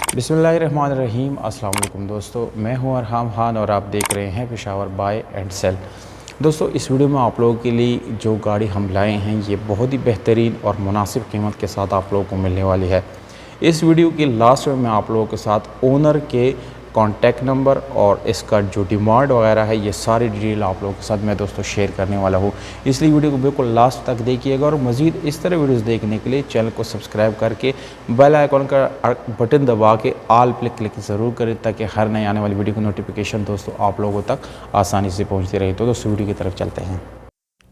बिस्मिल्लाहिर्रहमानिर्रहीम। अस्सलाम वालेकुम दोस्तों, मैं हूं अरहम खान और आप देख रहे हैं पेशावर बाय एंड सेल। दोस्तों, इस वीडियो में आप लोगों के लिए जो गाड़ी हम लाए हैं ये बहुत ही बेहतरीन और मुनासिब कीमत के साथ आप लोगों को मिलने वाली है। इस वीडियो के लास्ट में मैं आप लोगों के साथ ओनर के कॉन्टैक्ट नंबर और इसका जो डिमांड वगैरह है ये सारी डिटेल आप लोगों के साथ मैं दोस्तों शेयर करने वाला हूँ, इसलिए वीडियो को बिल्कुल लास्ट तक देखिएगा। और मज़ीद इस तरह वीडियोस देखने के लिए चैनल को सब्सक्राइब करके बेल आइकॉन का बटन दबा के ऑल पे क्लिक ज़रूर करें ताकि हर नई आने वाली वीडियो की नोटिफिकेशन दोस्तों आप लोगों तक आसानी से पहुँचती रहे। तो दोस्तों वीडियो की तरफ चलते हैं।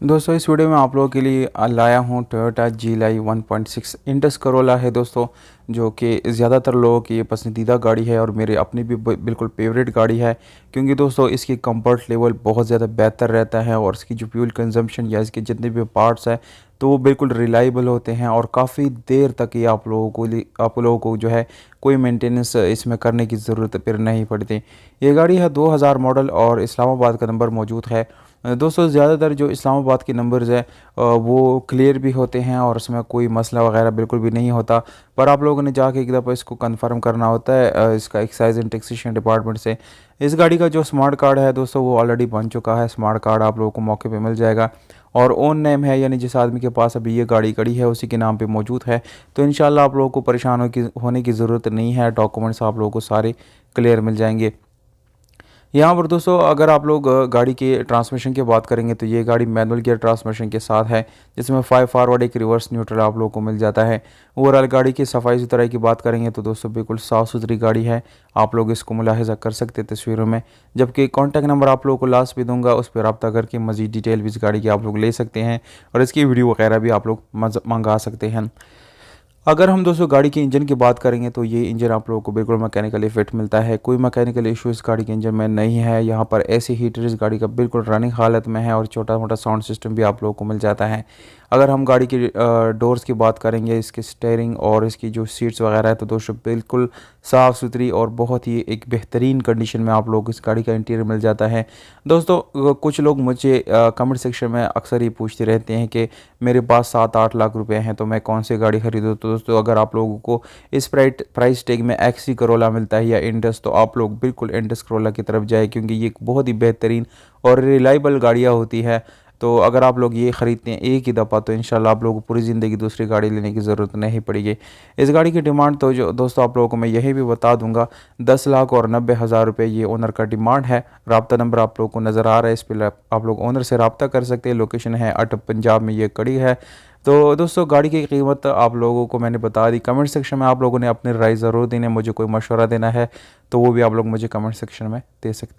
दोस्तों, इस वीडियो में आप लोगों के लिए लाया हूँ टोयोटा GLI 1.6 इंडस करोला है दोस्तों, जो कि ज़्यादातर लोगों की ये पसंदीदा गाड़ी है और मेरे अपनी भी बिल्कुल फेवरेट गाड़ी है, क्योंकि दोस्तों इसकी कंफर्ट लेवल बहुत ज़्यादा बेहतर रहता है और इसकी जो फ्यूल कंजम्पशन या इसके जितने भी पार्ट्स हैं तो वो बिल्कुल रिलायबल होते हैं और काफ़ी देर तक ये आप लोगों को जो है कोई मेंटेनेंस इसमें करने की ज़रूरत फिर नहीं पड़ती। ये गाड़ी है 2000 मॉडल और इस्लामाबाद का नंबर मौजूद है। दोस्तों, ज़्यादातर जो इस्लामाबाद के नंबर्स हैं वो क्लियर भी होते हैं और उसमें कोई मसला वगैरह बिल्कुल भी नहीं होता, पर आप लोगों ने जाके एक दफ़ा इसको कंफर्म करना होता है इसका एक्साइज एंड टैक्सेशन डिपार्टमेंट से। इस गाड़ी का जो स्मार्ट कार्ड है दोस्तों वो ऑलरेडी बन चुका है। स्मार्ट कार्ड आप लोगों को मौके पे मिल जाएगा और ओन नेम है, यानी जिस आदमी के पास अभी ये गाड़ी खड़ी है उसी के नाम पे मौजूद है। तो इंशाल्लाह आप लोगों को परेशान होने की ज़रूरत नहीं है। डॉक्यूमेंट्स आप लोगों को सारे क्लियर मिल जाएंगे। यहाँ पर दोस्तों अगर आप लोग गाड़ी के ट्रांसमिशन की बात करेंगे तो ये गाड़ी मैनुअल गियर ट्रांसमिशन के साथ है, जिसमें 5 फॉरवर्ड एक रिवर्स न्यूट्रल आप लोगों को मिल जाता है। ओवरऑल गाड़ी की सफाई सुथराई की बात करेंगे तो दोस्तों बिल्कुल साफ़ सुथरी गाड़ी है, आप लोग इसको मुलाहिजा कर सकते हैं तस्वीरों में। जबकि कॉन्टैक्ट नंबर आप लोगों को लास्ट पे दूंगा, उस पर रब्ता करके मज़ीद डिटेल भी इस गाड़ी की आप लोग ले सकते हैं और इसकी वीडियो वगैरह भी आप लोग मंगा सकते हैं। अगर हम दोस्तों गाड़ी के इंजन की बात करेंगे तो ये इंजन आप लोगों को बिल्कुल मैकेनिकली फिट मिलता है, कोई मैकेनिकल इशू इस गाड़ी के इंजन में नहीं है। यहाँ पर ऐसी हीटर इस गाड़ी का बिल्कुल रनिंग हालत में है और छोटा मोटा साउंड सिस्टम भी आप लोगों को मिल जाता है। अगर हम गाड़ी की डोर्स की बात करेंगे, इसके स्टीयरिंग और इसकी जो सीट्स वगैरह है तो दोस्तों बिल्कुल साफ़ सुथरी और बहुत ही एक बेहतरीन कंडीशन में आप लोग को इस गाड़ी का इंटीरियर मिल जाता है। दोस्तों, कुछ लोग मुझे कमेंट सेक्शन में अक्सर ही पूछते रहते हैं कि मेरे पास 7-8 लाख रुपए हैं तो मैं कौन सी गाड़ी खरीदूँ। तो दोस्तों अगर आप लोगों को इस प्राइस टैग में XC करोला मिलता है या इंडस, तो आप लोग बिल्कुल इंडस करोला की तरफ जाए, क्योंकि ये एक बहुत ही बेहतरीन और रिलायबल गाड़ियाँ होती है। तो अगर आप लोग ये ख़रीदते हैं एक ही दफ़ा तो इंशाल्लाह आप लोगों को पूरी ज़िंदगी दूसरी गाड़ी लेने की ज़रूरत नहीं पड़ेगी। इस गाड़ी की डिमांड तो जो दोस्तों आप लोगों को मैं यही भी बता दूंगा, 10,90,000 रुपये ये ओनर का डिमांड है। रब्ता नंबर आप लोगों को नज़र आ रहा है, इस पर आप लोग ओनर से रब्ता कर सकते हैं। लोकेशन है अट पंजाब में ये खड़ी है। तो दोस्तों गाड़ी की कीमत आप लोगों को मैंने बता दी। कमेंट सेक्शन में आप लोगों ने अपनी राय ज़रूर देनी है, मुझे कोई मशवरा देना है तो वो भी आप लोग मुझे कमेंट सेक्शन में दे सकते हैं।